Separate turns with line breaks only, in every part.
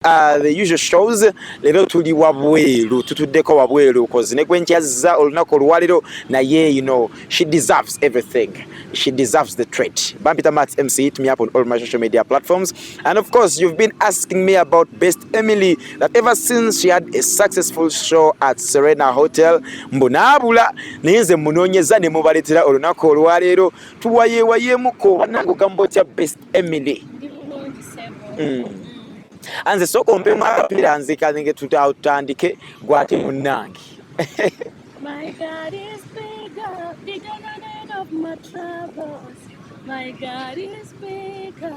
the usual shows leero tuli wabweru tutuddeko wabweru cause ne Gwenjagala olunaku olwaliro naye she deserves everything. She deserves the treat. Bampita Matt MC, hit me up on all my social media platforms. And of course, you've been asking me about Best Emily, that ever since she had a successful show at Silina Hotel, mbonabula niyenze munonyeza ne mubaletera olunaku olwaliro tuwayewayemuko banango gambotya Best Emily. Anze sokompe mapira anzika nge tutandike gwate munangi.
My God is bigger, bigger than any of my troubles. My God is bigger.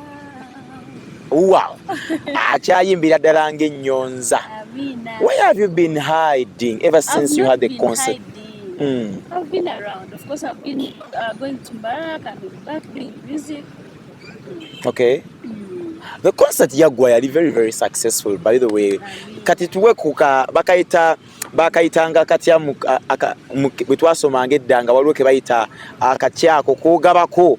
Wow. Achayimbira ddala ng'ennyonza. Where have you been hiding ever since you had the concert?
I've been around. Of course, I've been going to back and back doing music.
Okay. The concert yagwa yali very very successful, by the way. Kati tuwe kuka bakayitanga katya bwe twasomanga eddanga waliwo ke bayita akatyako kugabako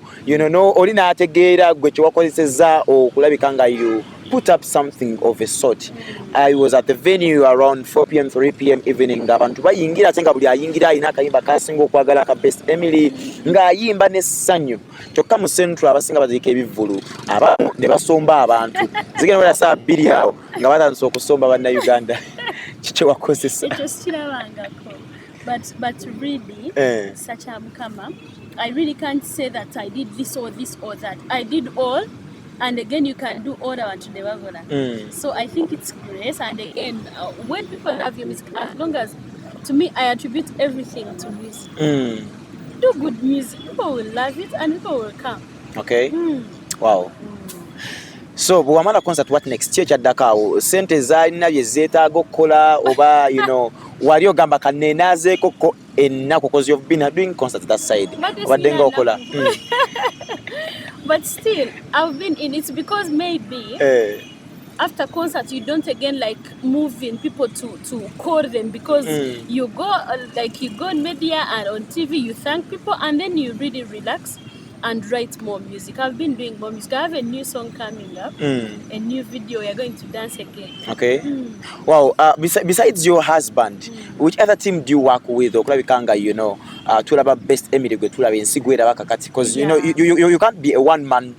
oli n'ategeera gwe kye wakozesezza okulabika nga you put up something of a sort. I was at the venue around 4 p.m. 3 p.m. evening abantu bayingira ate nga buli ayingira alina akayimba kasinga okwagala ka Best Emily ng'ayimba n'essanyu kyokka mu central abasinga baziika ebivvulu abamu ne basomba abantu zigenda wala saa 2 awo nga batandise okusomba bannayuganda kikye wakozesa
ekyo sikirabangako but really such a mukama I really can't say that I did this or this or that. I did all. And again, you can do all that to the Wagona. So I think it's grace. And again, when people love your music, as long as, to me, I attribute everything to music. Do good music, people will love it and people will come.
Okay. Wow. So bwamala concert, what next? Kyaddako sente zalina bye zeetaaga okukola oba wali ogamba kaneenaazeeko ennaku because you've been doing concerts that side obaddenga okola.
But still, I've been in it because maybe after concert you don't again like moving people to call them because you go on media and on TV, you thank people and then you really relax and write more music. I've been doing more music. I have a new song coming up, a new video. We're going to dance again. Okay.
Wow. Besides your husband, which other team do you work with? Okulabikanga, tulaba Best Emily gwe tulaba ensigwera bakakati because you can't be a one man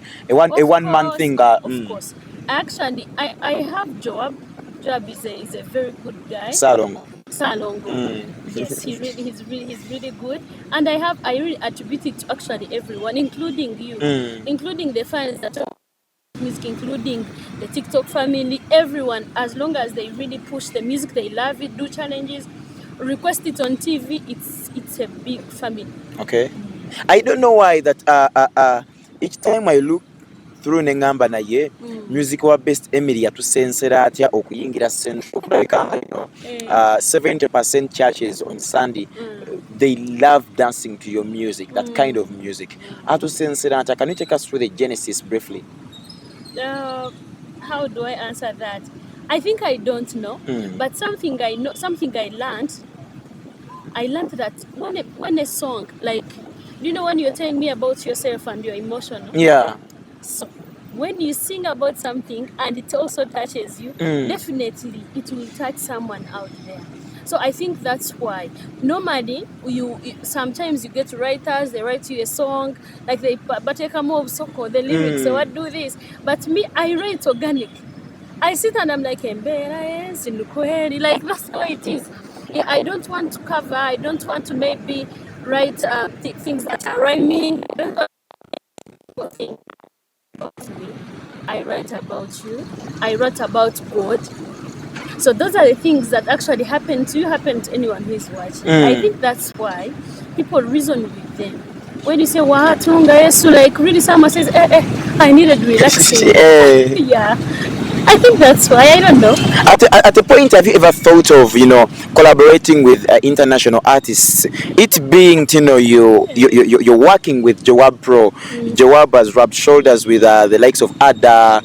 thing.
Of course. Actually, I have Joab. Joab is a very good guy. Salongo. Yes, he's really good. And I really attribute it to actually everyone, including you, including the fans that are music, including the TikTok family, everyone, as long as they really push the music, they love it, do challenges, request it on TV, it's a big family.
Okay. I don't know why that each time I look through nengamba naye music wa Best Emily yatusensera atya okuyingira central okulabika 70% churches on Sunday they love dancing to your music, that kind of music. Atusensera atya, can you take us through the genesis briefly?
How do I answer that? I think I don't know, but something I know, something I learned that when a song, like, when you're telling me about yourself and you're emotional.
Yeah.
So when you sing about something and it also touches you, definitely it will touch someone out there. So I think that's why normally sometimes you get writers, they write you a song, like they bateka more soko, the lyrics, so what do this? But me, I write organic. I sit and I'm like, like that's how it is. I don't want to cover, I don't want to maybe write things that are rhyming. I write about you, I write about God. So those are the things that actually happen to you, happen to anyone who is watching. I think that's why people reason with them. When you say, wow, like really someone says, I needed relaxing. Yeah. I think that's why. I don't know.
At a point, have you ever thought of, collaborating with international artists? It being, you're working with Joab Pro. Joab has rubbed shoulders with the likes of Ada,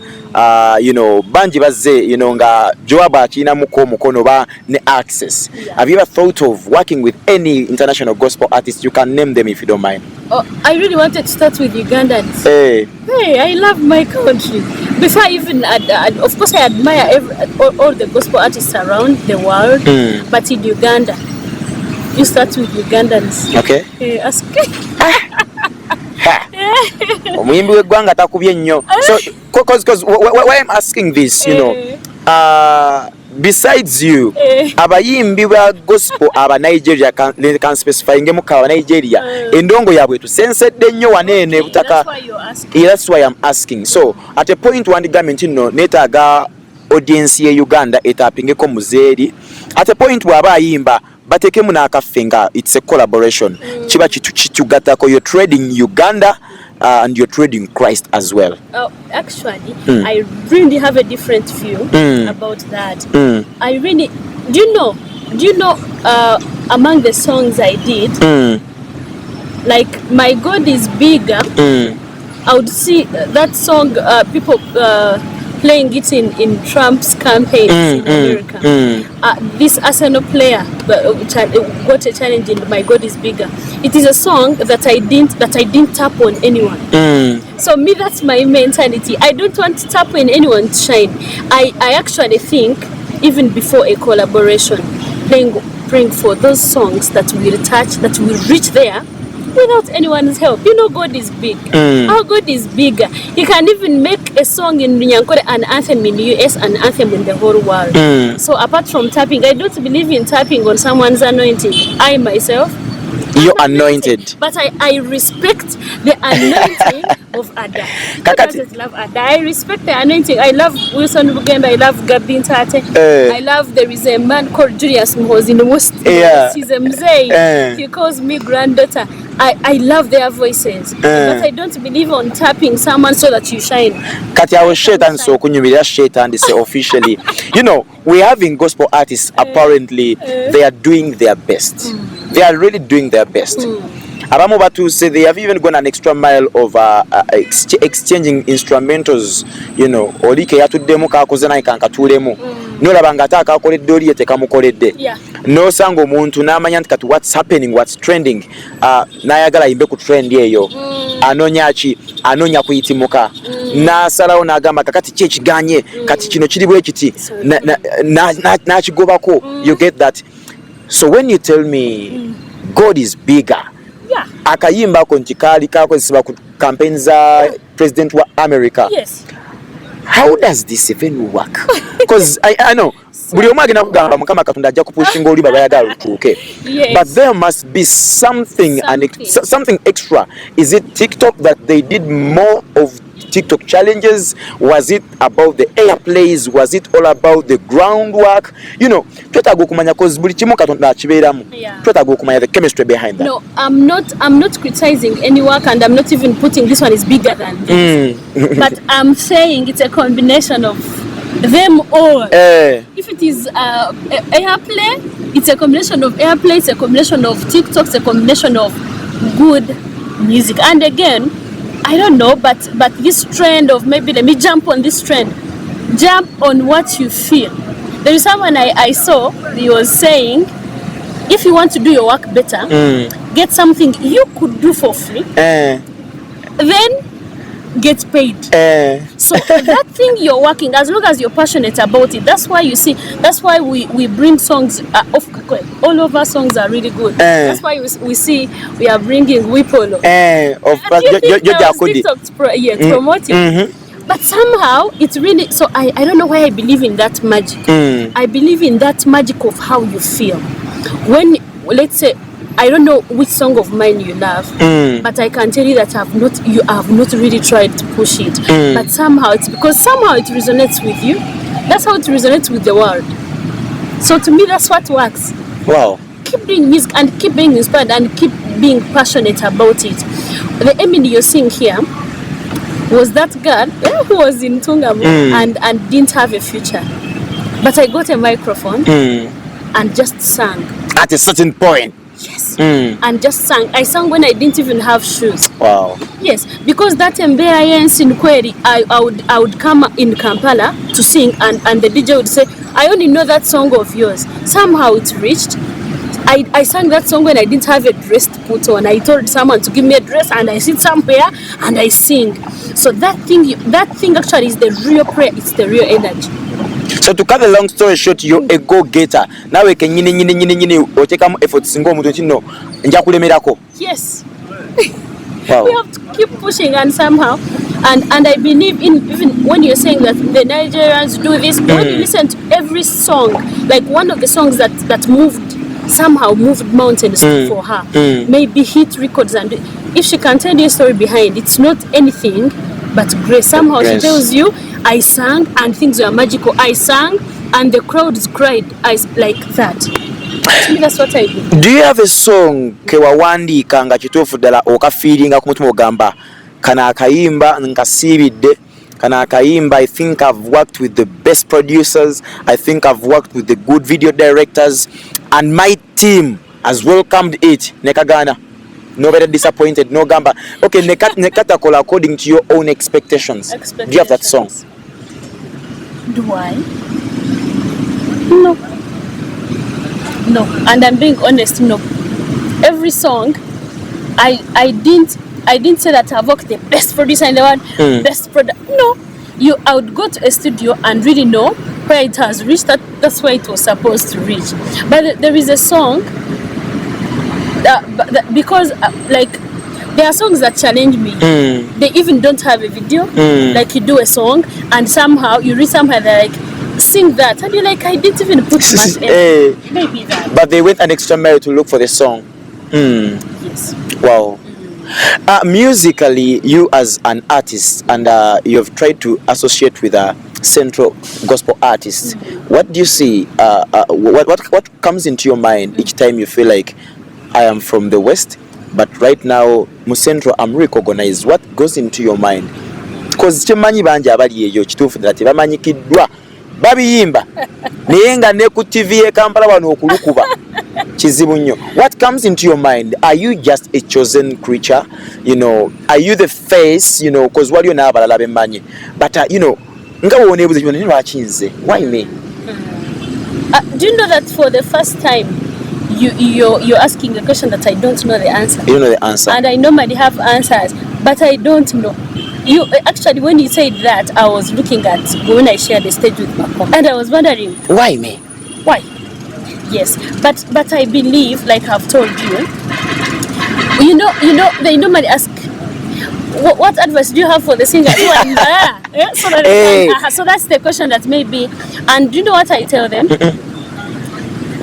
you know, banji bazze, you know, nga Joab akina mukono ba ne access. Have you ever thought of working with any international gospel artist? You can name them if you don't mind.
Oh, I really wanted to start with Ugandans.
Hey,
I love my country. Before I even, of course, I admire all the gospel artists around the world. But in Uganda, you start with Ugandans.
Okay.
Ask.
Omuyimbi w'eggwanga takubye nnyo. So, because why I'm asking this, you know, besides you, abayimbi ba gospel aba Nigeria can specify ngemu ka Nigeria endongo yabwe tusensedde nnyo wanene butaka. That's why I'm asking. So at a point one government no netaaga audience ye Uganda etapingeko muzeeri. At a point waba ayimba batekemu n'akafenga, it's a collaboration. Kiba kitugatako, you're trading Uganda and you're trading Christ as well.
Actually, I really have a different view about that. I really, do you know, among the songs I did, like My God is Bigger, I would see that song, people playing it in Trump's campaigns in America. This Arsenal player got a challenge in My God is Bigger. It is a song that I didn't tap on anyone. So me, that's my mentality. I don't want to tap on anyone to shine. I actually think even before a collaboration, praying for those songs that will touch, that will reach there without anyone's help. You know, God is big. Our God is bigger. He can even make a song in Nyankore, an anthem in the US, an anthem in the whole world. So apart from tapping, I don't believe in tapping on someone's anointing. I myself,
you're anointed.
But I respect the anointing of Ada. I love Ada. I respect the anointing. I love Wilson Bugenda. I love Gabin Tate. I love, there is a man called Julius Mhozi in the most. He's a mzee. He calls me granddaughter. I love their voices. But I don't believe on tapping someone so that you shine.
Kati awo shaitan so kunyumira shaitan say officially. You know, we're having gospel artists apparently they are doing their best. They are really doing their best. Abamu batu say they have even gone an extra mile of exchanging instrumentals, you know, olike yatuddemu kakoze naye kankatulemu. Nolabanga ataka akoledde oli yetekamukoledde. No sango muntu n'amanya nti kati what's happening, what's trending. N'ayagala yimbe ku trend eyo. Anonya ki, anonya kuyitimuka. N'asalawo n'agamba kakati ki ekiganye, kati kino kiri bwe kiti. N'akigobako. You get that? So when you tell me God is bigger, akayimba ko nti kaali kakozesebwa ku campaign za president wa America.
Yes.
How does this even work? Because I know buli omu agenda kugamba Mukama Katonda ajja kupushinga oli babayagala lutuuke. But there must be something extra. Is it TikTok that they did more of TikTok challenges? Was it about the airplays? Was it all about the groundwork? You know, twetaaga okumanya cause buli kimu Katonda akibeeramu. Twetaaga okumanya the chemistry behind that. No, I'm not criticizing any work, and I'm not even putting this one is bigger than this. But I'm saying it's a combination of them all. If it is airplay, it's a combination of airplay, it's a combination of TikTok, it's a combination of good music. And again, I don't know, but this trend of maybe let me jump on this trend. Jump on what you feel. There is someone I saw, he was saying, if you want to do your work better, get something you could do for free, then get paid. So that thing you're working, as long as you're passionate about it, that's why you see, that's why we bring songs all over. Songs are really good. That's why we see we are bringing Whipolo promoting. But somehow it's really, so I don't know why I believe in that magic. I believe in that magic of how you feel when, let's say, I don't know which song of mine you love, but I can tell you that you have not really tried to push it. But somehow it's because somehow it resonates with you. That's how it resonates with the world. So to me, that's what works. Wow. Keep doing music and keep being inspired and keep being passionate about it. The Emily you're seeing here was that girl who was in Tungamu and didn't have a future. But I got a microphone and just sang. At a certain point.
Yes. And just sang. I sang when I didn't even have shoes.
Wow.
Yes, because that MBIS in Kweri, I would come in Kampala to sing, and the DJ would say, I only know that song of yours. Somehow it reached. I sang that song when I didn't have a dress to put on. I told someone to give me a dress, and I sit somewhere and I sing. So that thing actually is the real prayer. It's the real energy.
So to cut the long story short, you're a go-getter. Now we can or take efforts and go to
Yes.
Wow.
We have to keep pushing, and somehow, and I believe in, even when you're saying that the Nigerians do this, when you listen to every song, like one of the songs that moved mountains for her, maybe hit records, and if she can tell you a story behind, it's not anything but grace. Somehow she tells you, I sang and things were magical. I sang and the crowds cried. Like that. To me, that's what I do.
Do you have a song kewawandika nga kituufu ddala okafiiringa ku mutima ogamba kana akayimba nkasiibidde, kana akayimba, I think I've worked with the best producers, I think I've worked with the good video directors, and my team has welcomed it, nekagana, nobody disappointed, no gamba, okay, nekatakola according to your own expectations. Do you have that song?
Do I? No, and I'm being honest, no. Every song, I didn't say that I've worked the best producer in the world, best product. No, I would go to a studio and really know where it has reached. That's where it was supposed to reach. But there is a song because like there are songs that challenge me. They even don't have a video. Like you do a song and somehow you reach somewhere they're like, sing that, and you're like, I didn't even put much effort. Maybe that.
But they went an extra mile to look for the song.
Yes.
Wow. Musically, you as an artist, and you have tried to associate with a central gospel artist. What do you see? What comes into your mind each time you feel like I am from the West, but right now, Musentro, I'm recognized? What goes into your mind? Because chimanyi banja abali eyo kituufu that bamanyikidwa babiyimba naye nga ne ku TV e Kampala wano okulukuba kizibu nnyo. What comes into your mind? Are you just a chosen creature? Are you the face? Because waliyo n'abalala bemmanyi, but nga woneebuze kino lwaki nze? Why me?
Do you know that for the first time you're asking a question that I don't know the answer?
You don't know the answer.
And I normally have answers, but I don't know. You actually, when you said that, I was looking at when I shared the stage with Mako, and I was wondering,
why me?
Why? Yes, but I believe, like I've told you, they normally ask, what advice do you have for the singer? So that's the question that may be. And do you know what I tell them?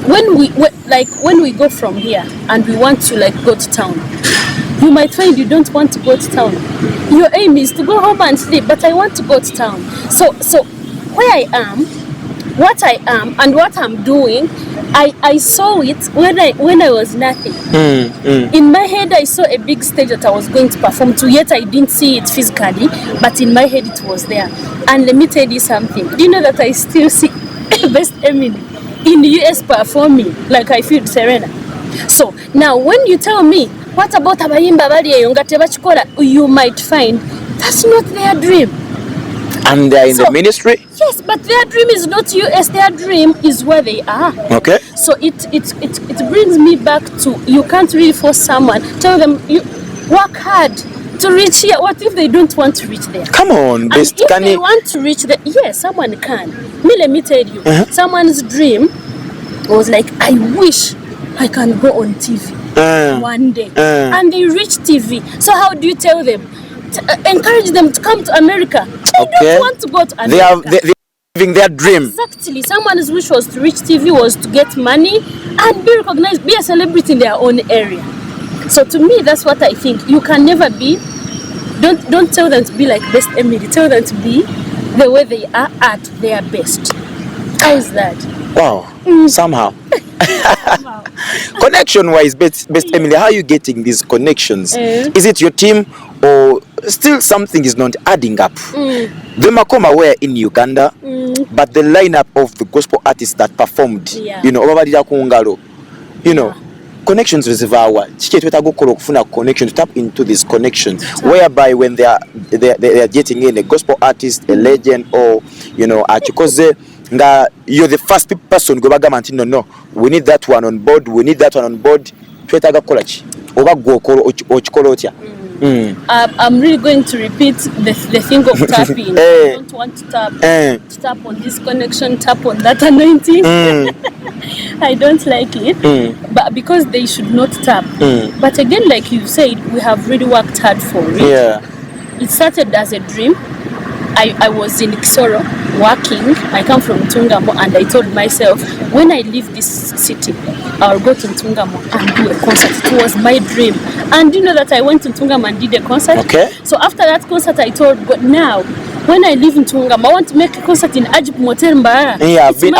When we go from here and we want to go to town, you might find you don't want to go to town. Your aim is to go home and sleep, but I want to go to town. So where I am, what I am, and what I'm doing, I saw it when I was nothing. In my head, I saw a big stage that I was going to perform to, yet I didn't see it physically, but in my head it was there. And let me tell you something. Do you know that I still see Best Emily in the US performing like I feel Serena? So now when you tell me, what about abayimba bali eyo nga tebakikola, you might find that's not their dream.
And they are in the ministry?
Yes, but their dream is not US. Their dream is where they are. Okay. So it brings me back to, you can't really force someone. Tell them, you work hard to reach here. What if they don't want to reach there?
Come on,
and if they want to reach there, yes, someone can. Let me tell you, someone's dream was like, I wish I can go on TV one day. And they reach TV. So how do you tell them? Encourage them to come to America. They don't want to go to America.
They're living their dream.
Exactly. Someone's wish was to reach TV, was to get money and be recognized, be a celebrity in their own area. So to me, that's what I think. You can never be. Don't tell them to be like Best Emily. Tell them to be the way they are at their best. How is that?
Wow. Somehow. Wow. Connection-wise, Best Emily, how are you getting these connections? Is it your team, or still something is not adding up? The Makoma were in Uganda, but the lineup of the gospel artists that performed, connections zivaawa kiki twetaaga okukola okufuna connection to tap into these connections whereby when they are getting in a gospel artist, a legend, or you know akikoze nga you're the first person gwe bagamba nti no we need that one on board twetaaga kukola ki oba gwe okikola otya.
I'm really going to repeat the thing of tapping. I don't want to tap on this connection, tap on that anointing. I don't like it, but because they should not tap. But again, like you said, we have really worked hard for it.
Yeah.
It started as a dream. I was in Kisoro working. I come from Ntungamo, and I told myself, when I leave this city, I'll go to Ntungamo and do a concert. It was my dream. And you know that I went to Ntungamo and did a concert.
Okay.
So after that concert, I told God, now, when I live in Ntungamo, I want to make a concert in Ajip Motel Mbara.
Yeah, I've been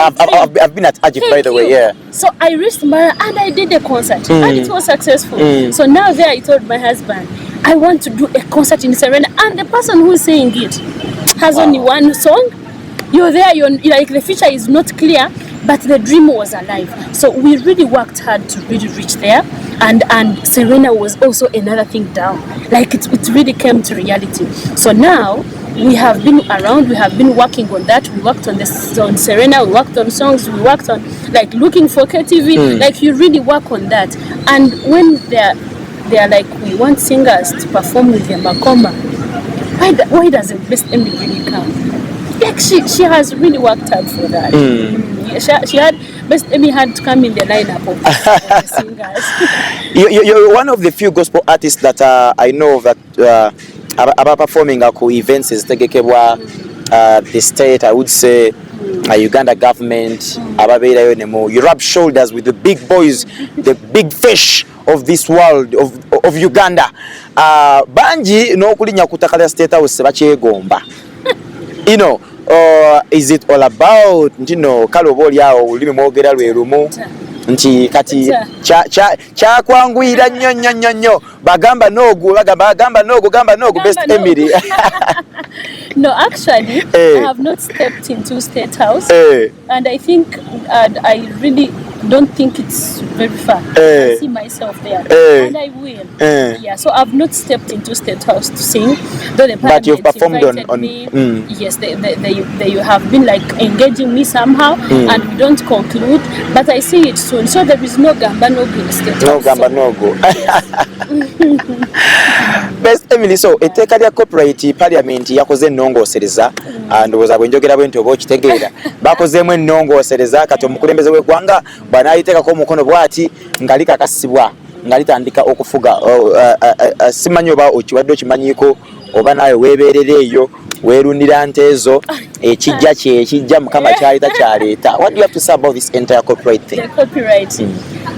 at Ajip, by the way, yeah.
So I reached Mbara and I did a concert, and it was successful. So now there I told my husband, I want to do a concert in Serena, and the person who is saying it has only one song. You're there, you're like the future is not clear, but the dream was alive. So we really worked hard to really reach there, and Serena was also another thing down. Like it really came to reality. So now we have been around, we have been working on that. We worked on Serena, we worked on songs, we worked on like looking for KTV. Like you really work on that. And when they're like, we want singers to perform with them, Makoma, why doesn't Best Emmy really come? Like she has really worked hard for that. She had Best Emmy had to come in the lineup of singers.
You're one of the few gospel artists that I know that are performing at events ezitegekebwa the state, I would say Uganda government. You rub shoulders with the big boys, the big fish of this world of Uganda. Banji n'okulinya kutakala state house bakyegomba. You know, is it all about kale oba oli awo olulimi mwogera lwe lumu nti kati kyakwanguyira nnyo bagamba noogu gamba noogu Best Emily.
No, actually, I have not stepped into State House, and I think I really don't think it's very far. I see myself there, and I will. Yeah, so I've not stepped into State House to sing. Though the
but you've performed on
me. Yes, they have been like engaging me somehow, and we don't conclude. But I see it soon. So there is no gamba no go in State House.
No gamba no go. Best Emily, so etteeka lya copyright parliament yakoze ennongoosereza ndowooza bwe njogera bwe nti oba okitegeera bakozeemu ennongoosereza kati omukulembeze w'eggwanga bw'anaayiteekako omukono bw'ati nga likakasibwa nga litandika okufuga. Simanyi oba okiwadde okimanyiiko oba naawe weebeerera eyo weerundira nte ezo ekijja Mukama kyaleta kyaleeta. What do you have to say about this entire copyright thing?
The copyright.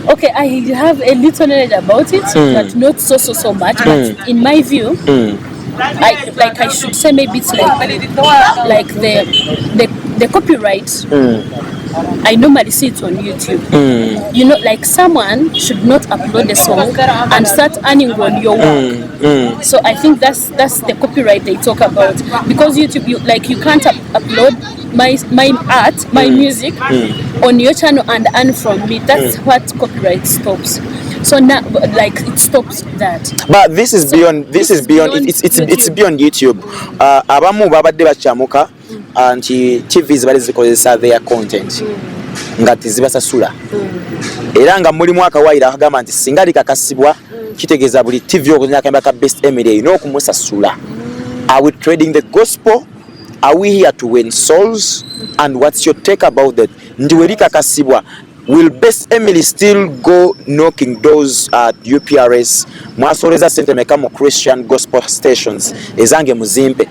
Okay, I have a little knowledge about it, but not so much. But in my view, I should say maybe it's like the copyright. I normally see it on YouTube. You know, like someone should not upload a song and start earning on your work. So I think that's the copyright they talk about, because YouTube, you can't upload my art, my music on your channel and earn from me. That's what copyright stops. So now, like, it stops that. But
this is beyond. It's beyond YouTube. Abamu babadde bachamuka anti TVs bali zikozesa their content nga tizibasasula era nga mulimu akawaira akagamba nti singa likakasibwa kitegeeza buli TV okunyakamba ka Best Emily n'okumusasula. Are we trading the gospel? Are we here to win souls? And what's your take about that? Ndiwe likakasibwa, will Best Emily still go knocking doors at UPRS? Mwasoleza sente meka mu Christian gospel stations ezange muzimpe.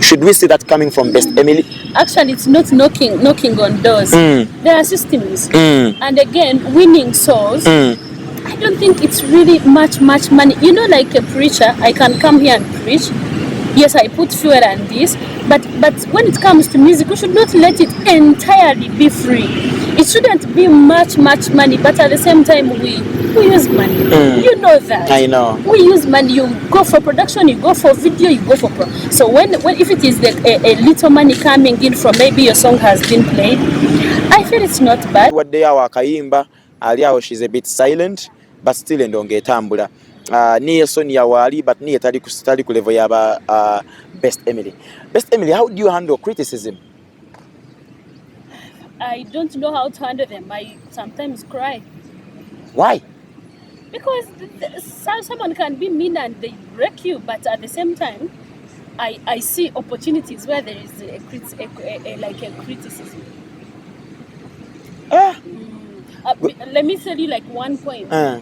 Should we see that coming from Best Emily?
Actually, it's not knocking on doors. There are systems. And again, winning souls, I don't think it's really much money. You know, like a preacher, I can come here and preach. Yes, I put fuel and this, but when it comes to music, we should not let it entirely be free. It shouldn't be much money, but at the same time, we use money. You know that.
I know.
We use money. You go for production, you go for video, you go for so when if it is a little money coming in from maybe your song has been played, I feel it's not bad.
What they are Kayimba, Aliao, she's a bit silent. but still endonga etambula. Naye Sonia wali, but naye tali ku level yaba Best Emily. Best Emily, how do you handle criticism?
I don't know how to handle them. I sometimes cry.
Why?
Because someone can be mean and they wreck you, but at the same time, I see opportunities where there is a criticism. Let me tell you like one point. There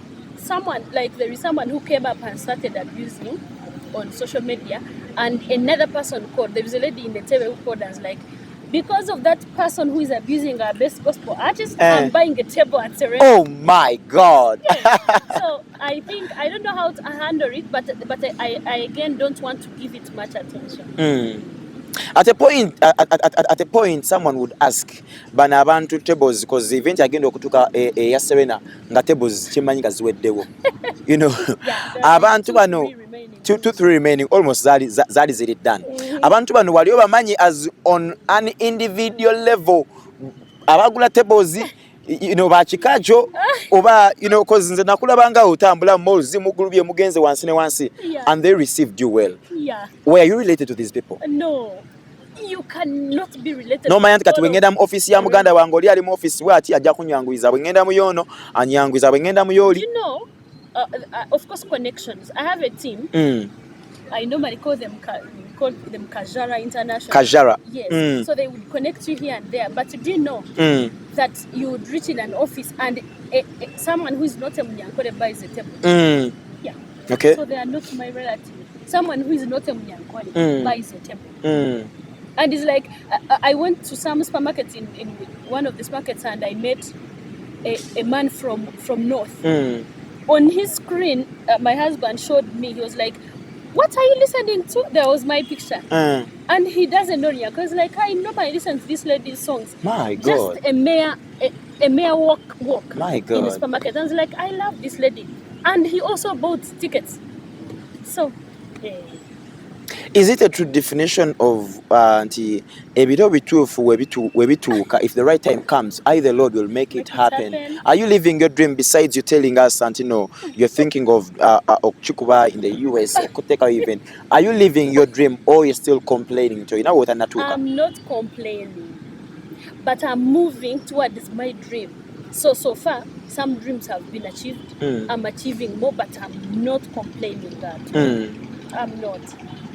is someone who came up and started abusing on social media, and another person called. There was a lady in the table who called us like, because of that person who is abusing our best gospel artist, I'm buying a table at Serena.
Oh my God!
Yes. So I think I don't know how to handle it, but I again don't want to give it much attention.
At a point, someone would ask, "Bana abantu tables because the event agenda okutuka ya Serena nga tables chimanyi gaziweddewo." You know, abantu bano 2-3 remaining, almost zali ziri done. Abantu bano wali obamanyi as on an individual level abagula tables, you know, bakikajo oba, you know, cause nze nakulabanga otambula malls mugulubye mugenze wansi ne wansi, and they received you well.
Yeah.
Were you related to these people?
No. You cannot be related.
No man kati bwengenda mu office ya muganda wange oli ali mu office bwati ajja kunyangwiza bwengenda mu yono anyangwiza bwengenda mu yoli.
You know, of course connections. I have a team. I normally call them Kajara International.
Kajara.
Yes. So they would connect you here and there. But do you know that you would reach in an office and someone who is not a Munyankole buys a table? Yeah.
Okay.
So they are not my relative. Someone who is not a Munyankole buys a table. And it's like, I went to some supermarket in one of the markets and I met a man from North. On his screen, my husband showed me, he was like, "What are you listening to?" There was my picture. And he doesn't know Nyako. He's like, "I normally listen to this lady's songs."
My God.
Just a mere walk
My God.
in the supermarket. And I was like, "I love this lady." And he also bought tickets. So, yeah.
Is it a true definition of nti ebiro bituufu webituuka, if the right time comes, the Lord will make it happen? Are you living your dream besides you telling us, Santino, you're thinking of Okukola in the US, Okuteka even? Are you living your dream or you're still complaining to? You know what I'm
not complaining, but I'm moving towards my dream. So far, some dreams have been achieved. I'm achieving more, but I'm not complaining that.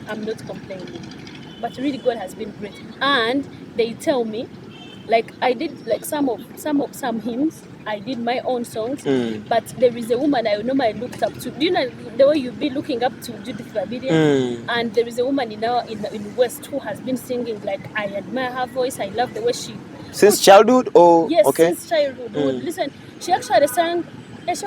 I'm not complaining, but really God has been great. And they tell me, like I did, like some hymns. I did my own songs, but there is a woman I normally looked up to. Do you know the way you be looking up to Judith Babidi? And there is a woman in West who has been singing. Like I admire her voice. I love the way she.
Since childhood, or
yes,
okay?
Since childhood. Listen, she actually sang. Yes, I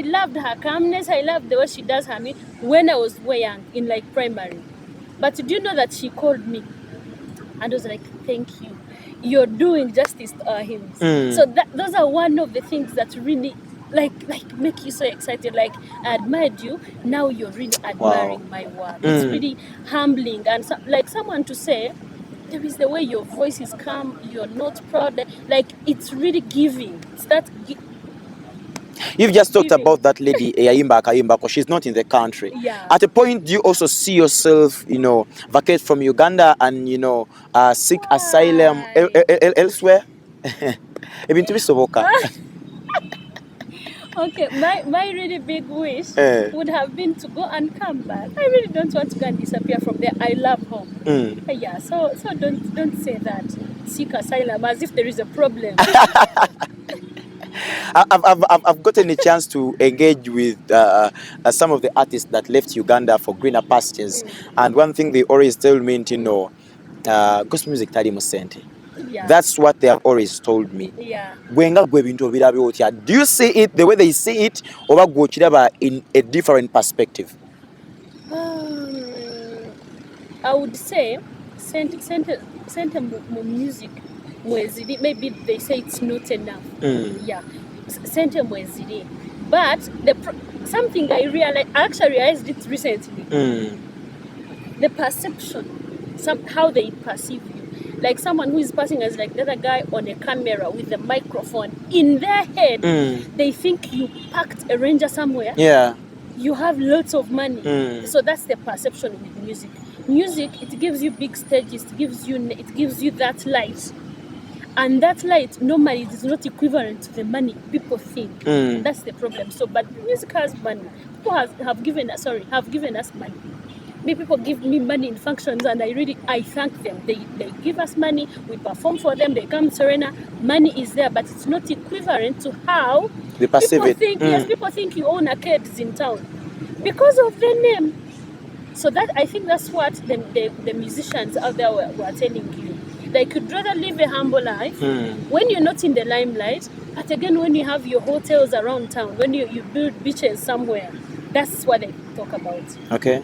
loved her calmness. I loved the way she does her music when I was way young, in like primary. But do you know that she called me and was like, "Thank you, you're doing justice to our hymns." So those are one of the things that really like make you so excited. Like I admired you, now you're really admiring my work. It's really humbling, and like someone to say, there is the way your voice is calm, you're not proud, like it's really giving. It's that
You've just talked about that lady Ayimba, she's not in the country.
Yeah.
At a point, do you also see yourself, you know, vacate from Uganda and, you know, seek asylum elsewhere?
Okay, my really big wish would have been to go and come back. I really don't want to go and disappear from there. I love home. Yeah, so don't say that. Seek asylum as if there is a problem.
I've gotten a chance to engage with some of the artists that left Uganda for greener pastures, and one thing they always tell me, you know, gospel music tali musente.
Yeah.
That's what they have always told me.
Yeah.
Do you see it the way they see it, or in a different perspective?
I would say sente music maybe they say it's not enough. Yeah. Sente mweziri. But something I actually realized it recently. The perception, how they perceive you. like someone who is passing as like the other guy on a camera with a microphone. In their head, they think you packed a ranger somewhere.
Yeah.
You have lots of money. So that's the perception with music. Music, it gives you big stages, it gives you that light. And that light normally is not equivalent to the money people think. That's the problem. So, but music has money. People have given us money. People give me money in functions, and I thank them. They give us money. We perform for them. They come Serena. Money is there, but it's not equivalent to how
they perceive
people
it.
think. Yes, people think you own arcades in town because of the name. So that I think that's what the musicians out there were telling you. Like, you'd rather live a humble life when you're not in the limelight, but again, when you have your hotels around town, when you build beaches somewhere, that's what they talk about.
Okay.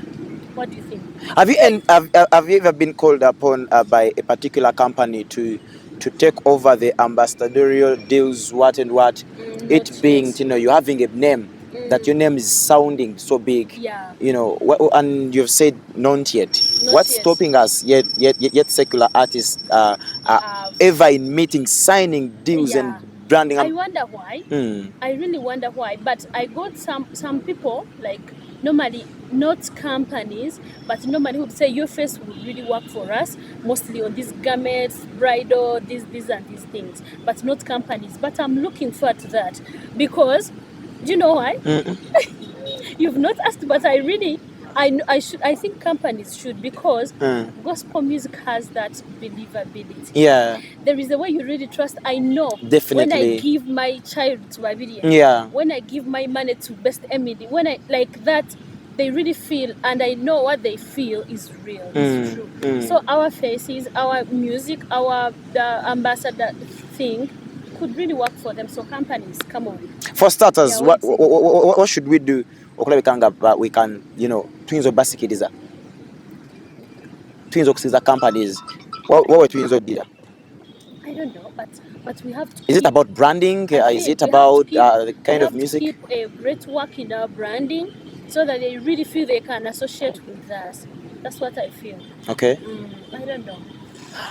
What do you think?
Have you ever been called upon by a particular company to take over the ambassadorial deals, what and what? It being,
yet.
you know, you're having a name that your name is sounding so big.
Yeah.
You know, and you've said not yet. What's
yet.
stopping us yet secular artists ever in meetings, signing deals and branding?
I wonder why. I really wonder why. But I got some people, like, normally not companies, but normally would say your face would really work for us, mostly on these garments, bridal, these and these things, but not companies. But I'm looking forward to that, because do you know why? You've not asked, but I think companies should, because gospel music has that believability.
Yeah.
There is a way you really trust. I know.
Definitely.
When I give my child to Bibilian.
Yeah.
When I give my money to Best Emily. When I like that, they really feel, and I know what they feel is real. It's true. So our faces, our music, our ambassador thing could really work for them. So companies, come on.
For starters, what should we do? We can, you know, twins of basikidiza. Twins of Caesar companies. What were twins of did?
I don't know, but we have to.
Is it about branding? Is it about the kind of music?
We have to keep a great work in our branding, so that they really feel they can associate with us. That's what I feel. Okay. I don't know.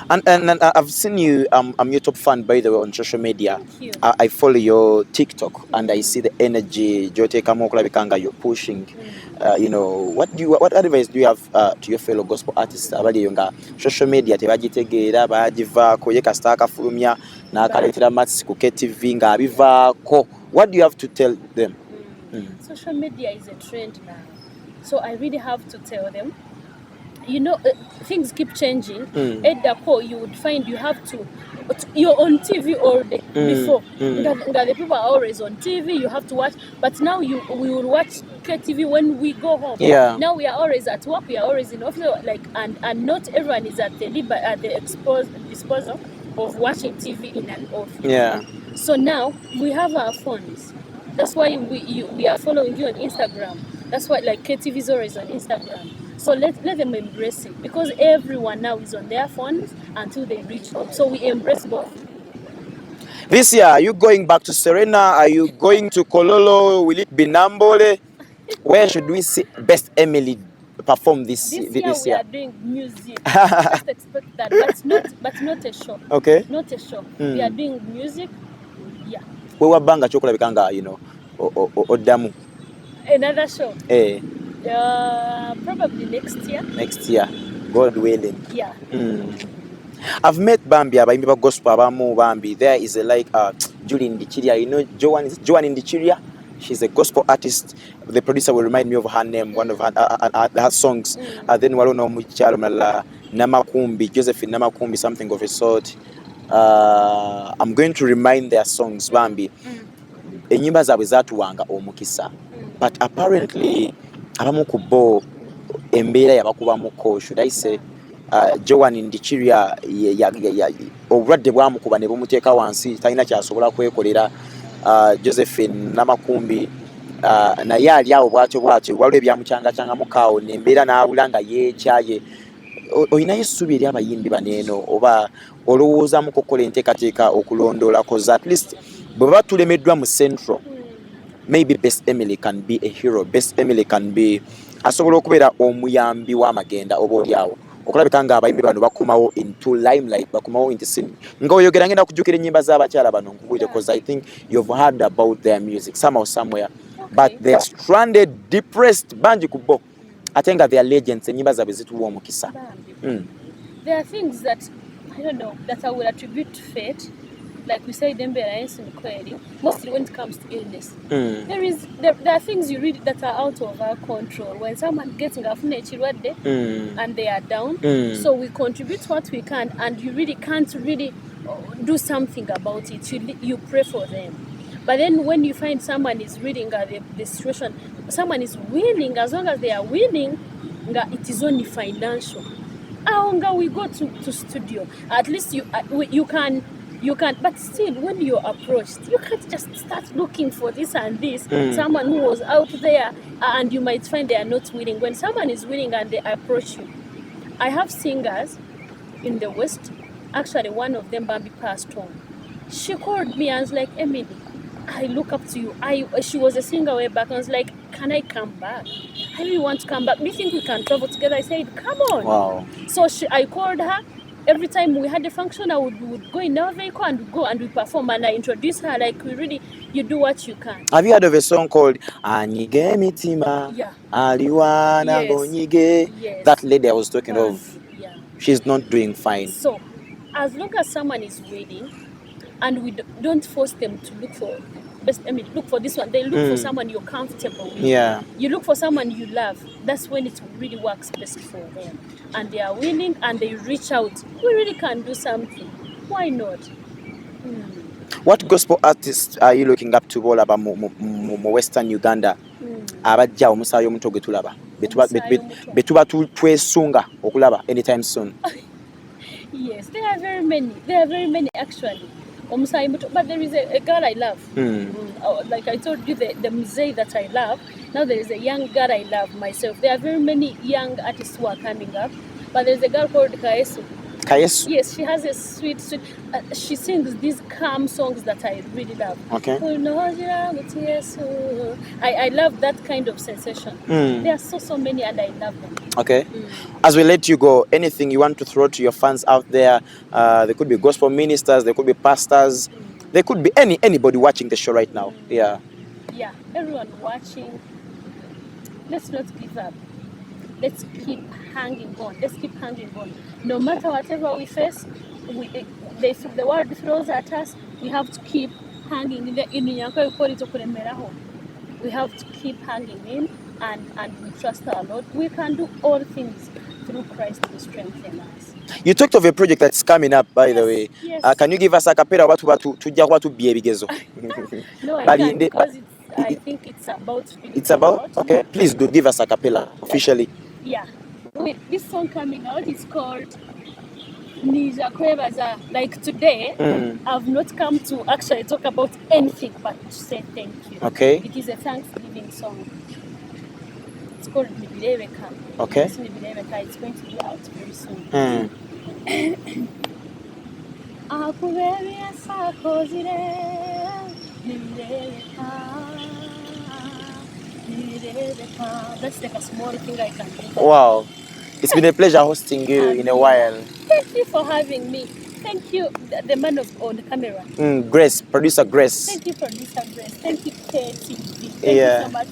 And I've seen you. I'm your top fan, by the way, on social media.
Thank you.
I follow your TikTok, and I see the energy. Jote Kamokula Bikanga, you're pushing. You know, what advice do you have to your fellow gospel artists? Abali yonga social media tebagitegera bagivaako ye kasita akafulumya n'akaletera matsi ku KTV nga abivaako. What do you have to tell them?
Social media is a trend now, so I really have to tell them. You know, things keep changing. At the core, you would find you have to. You're on TV all day. Before, the people are always on TV. You have to watch. But now we will watch KTV when we go home.
Yeah.
Now we are always at work. We are always in office. Like, and not everyone is at the disposal of watching TV in an office.
Yeah.
So now we have our phones. That's why we are following you on Instagram. That's why, like, KTV is always on Instagram. So let them embrace it, because everyone now is on their phones until they reach home. So we embrace both.
This year, are you going back to Serena? Are you going to Kololo? Will it be Nambole? Where should we see Best Emily perform this year?
We are doing music. Just expect that, but not a show.
Okay.
Not a show. We are doing music. Yeah.
We were banga chocolate bikanga, you know, Odamu.
Another show. Probably next year.
Next year, God willing.
Yeah.
I've met Bambi, abayimbi ba gospel abamu Bambi. There is a Julie Ndichiria. You know Joan Ndichiria? She's a gospel artist. The producer will remind me of her name, one of her songs. Then walono muchalo mala Namakumbi, Josephine Namakumbi, something of a sort. I'm going to remind their songs, Bambi. Enyimba zaabwe zatuwanga omukisa. But apparently abamu ku bo embeera yabakubamuko, should I say, Joan Ndichiria obulwadde bwamukuba ne bumuteeka wansi, talina kyasobola kwekolera. Josephine Namakumbi naye ali awo bwatyo waliwo ebyamukyangacyangamukaawo nembeera n'awula nga yeekyaye. Olinayo essuubi eri abayimbi baneeno, oba olowoozamu okukola enteekateeka okulondoola, cause at least bwe baba tulemeddwa mu Central, maybe Best Emily can be a hero. Best Emily can be asobola okubeera omuyambi w'amagenda oba oli awo okulabika nga abayimbi bano bakomawo into limelight, bakomawo into scene. Nga oyogera ngenda kujjukira ennyimba z'abakyala bano nkugwire, because I think you've heard about their music somehow somewhere. Okay. But they are stranded, depressed, banji kubo. Ate nga they are legends, ennyimba zaabwe zituwa omukisa.
There are things that, I don't know, that I will attribute to fate. Like we say, mostly when it comes to illness. There are things you read that are out of our control. When someone gets and they are down, so we contribute what we can, and you really can't really do something about it. You pray for them. But then when you find someone is reading the situation, someone is winning, as long as they are winning, it is only financial. We go to studio. At least you can, but still, when you're approached, you can't just start looking for this and this. Someone who was out there, and you might find they are not winning. When someone is winning and they approach you, I have singers in the West. Actually, one of them, Bambi, passed on. She called me and was like, Emily, I look up to you. She was a singer way back. I was like, can I come back? I really want to come back. Do you think we can travel together? I said, come on.
Wow.
So I called her. Every time we had a function, I would go in our vehicle and go and we perform, and I introduce her like, you do what you can.
Have you heard of a song called Anyige Mitima?
Yeah.
Aliwana Gonyige?
Yes.
That lady I was talking of,
yeah.
She's not doing fine.
So, as long as someone is waiting, and we don't force them to look for look for this one. They look for someone you're comfortable with.
Yeah.
You look for someone you love. That's when it really works best for them. And they are willing and they reach out. We really can do something. Why not?
What gospel artists are you looking up to all about Western Uganda? Abajja omusaayi omuto gwe tulaba. Betuba twesunga okulaba anytime soon.
Yes, there are very many. There are very many actually. But there is a girl I love. Like I told you, the Mzee that I love. Now there is a young girl I love myself. There are very many young artists who are coming up. But there is a girl called Kaesu.
Kaesu?
Yes, she has a sweet. She sings these calm songs that I really love.
Okay.
I love that kind of sensation. There are so many and I love them.
Okay. As we let you go, anything you want to throw to your fans out there? There could be gospel ministers, there could be pastors, there could be anybody watching the show right now. Yeah.
Yeah, everyone watching. Let's not give up. Let's keep hanging on. Let's keep hanging on. No matter whatever we face, the world throws at us, we have to keep hanging in. We have to keep hanging in and we trust our Lord. We can do all things through Christ who strengthens us.
You talked of a project that's coming up, by the way.
Yes.
Can you give us a cappella to be a bigezo?
No, I can't, because I think it's about.
It's about? Okay. Please do give us a cappella officially.
Yeah. Wait, this song coming out is called Nija Kwebaza. Like today, I've not come to actually talk about anything but to say thank you.
Okay.
It is a Thanksgiving song. It's called Nibirebeka.
Okay.
It's Nibirebeka. It's going to be out very soon. Akubebya sakozire Nibirebeka. That's like a small thing I can do.
Wow. It's been a pleasure hosting you in a while.
Thank you for having me. Thank you, the man on the camera.
Grace, producer Grace.
Thank you, producer Grace. Thank you, KTV. Thank you so much.